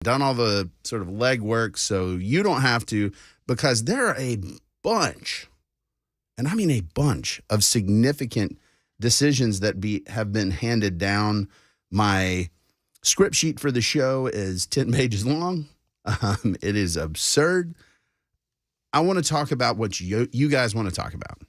done all the sort of legwork so you don't have to, because there are a bunch, and I mean a bunch, of significant decisions that have been handed down. My script sheet for the show is 10 pages long. It is absurd. I want to talk about what you guys want to talk about.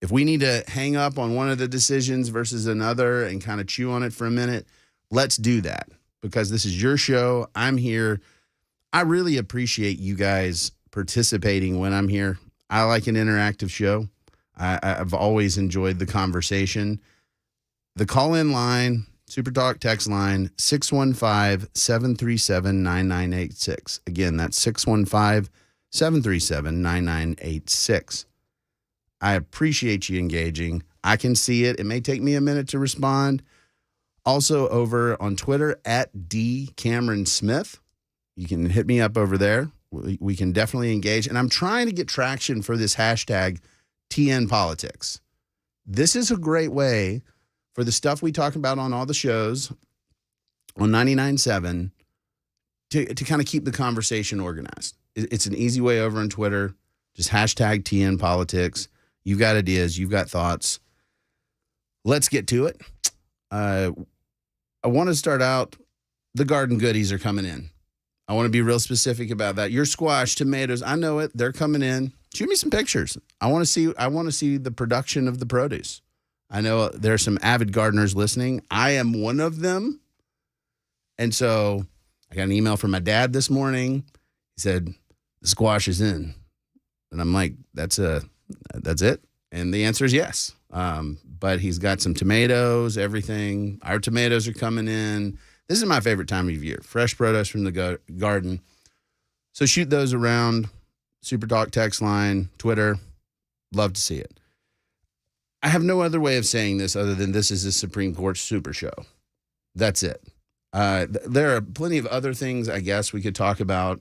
If we need to hang up on one of the decisions versus another and kind of chew on it for a minute, let's do that, because this is your show. I'm here. I really appreciate you guys participating when I'm here. I like an interactive show. I've always enjoyed the conversation. The call-in line, Super Talk text line, 615-737-9986. Again, that's 615-737-9986. I appreciate you engaging. I can see it. It may take me a minute to respond. Also over on Twitter, at D Cameron Smith. You can hit me up over there. We can definitely engage. And I'm trying to get traction for this hashtag TN Politics. This is a great way for the stuff we talk about on all the shows on 99.7 to kind of keep the conversation organized. It's an easy way over on Twitter. Just hashtag TN Politics. You've got ideas. You've got thoughts. Let's get to it. I want to start out, the garden goodies are coming in. I want to be real specific about that. Your squash, tomatoes, I know it. They're coming in. Shoot me some pictures. I want to see the production of the produce. I know there are some avid gardeners listening. I am one of them. And so I got an email from my dad this morning. He said, the squash is in. And I'm like, that's it? And the answer is yes. But he's got some tomatoes, everything. Our tomatoes are coming in. This is my favorite time of year. Fresh produce from the garden. So shoot those around. Super Talk text line, Twitter. Love to see it. I have no other way of saying this other than this is a Supreme Court super show. That's it. There are plenty of other things I guess we could talk about.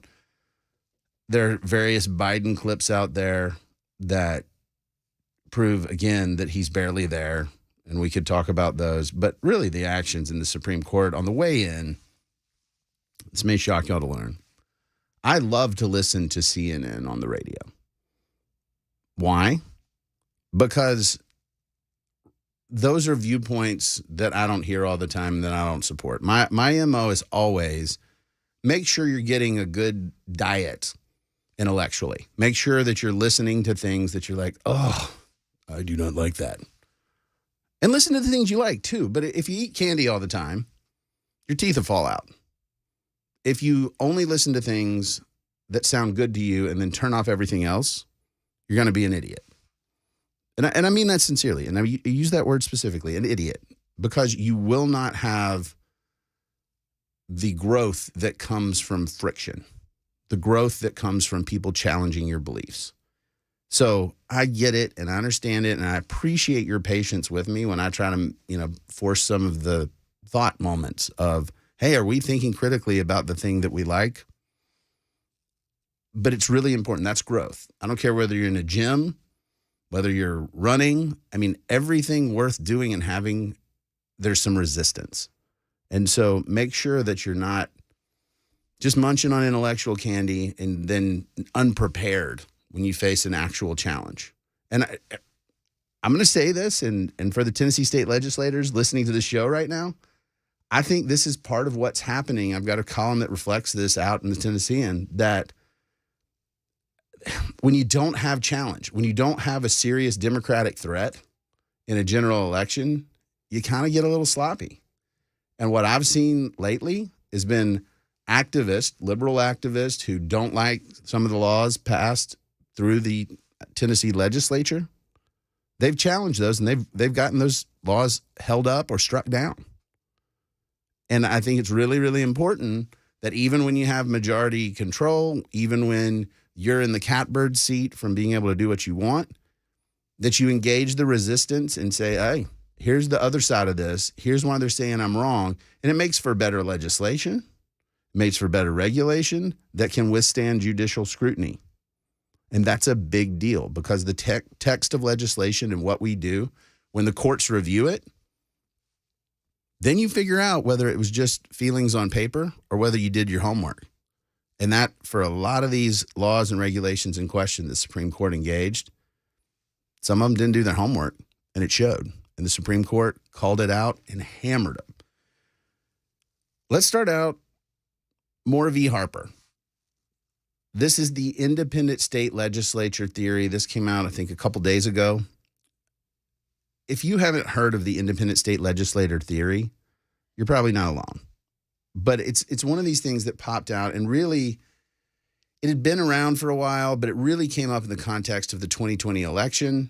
There are various Biden clips out there that prove, again, that he's barely there, and we could talk about those. But really the actions in the Supreme Court on the way in, this may shock y'all to learn. I love to listen to CNN on the radio. Why? Because those are viewpoints that I don't hear all the time and that I don't support. My MO is always make sure you're getting a good diet intellectually. Make sure that you're listening to things that you're like, oh, I do not like that. And listen to the things you like too. But if you eat candy all the time, your teeth will fall out. If you only listen to things that sound good to you and then turn off everything else, you're going to be an idiot. And I mean that sincerely. And I use that word specifically, an idiot, because you will not have the growth that comes from friction, the growth that comes from people challenging your beliefs. So I get it and I understand it, and I appreciate your patience with me when I try to, force some of the thought moments of, hey, are we thinking critically about the thing that we like? But it's really important. That's growth. I don't care whether you're in a gym, whether you're running. I mean, everything worth doing and having, there's some resistance. And so make sure that you're not just munching on intellectual candy and then unprepared when you face an actual challenge. And I'm going to say this, and for the Tennessee state legislators listening to the show right now, I think this is part of what's happening. I've got a column that reflects this out in the Tennessean, that when you don't have challenge, when you don't have a serious Democratic threat in a general election, you kind of get a little sloppy. And what I've seen lately has been activists, liberal activists who don't like some of the laws passed through the Tennessee legislature. They've challenged those, and they've gotten those laws held up or struck down. And I think it's really, really important that even when you have majority control, even when you're in the catbird seat from being able to do what you want, that you engage the resistance and say, hey, here's the other side of this. Here's why they're saying I'm wrong. And it makes for better legislation. It makes for better regulation that can withstand judicial scrutiny. And that's a big deal, because the text of legislation and what we do, when the courts review it, Then you figure out whether it was just feelings on paper or whether you did your homework. And that, for a lot of these laws and regulations in question, the Supreme Court engaged, some of them didn't do their homework, and it showed. And the Supreme Court called it out and hammered them. Let's start out Moore v. Harper. This is the independent state legislature theory. This came out, I think, a couple days ago. If you haven't heard of the independent state legislator theory, you're probably not alone. But it's one of these things that popped out, and really, it had been around for a while, but it really came up in the context of the 2020 election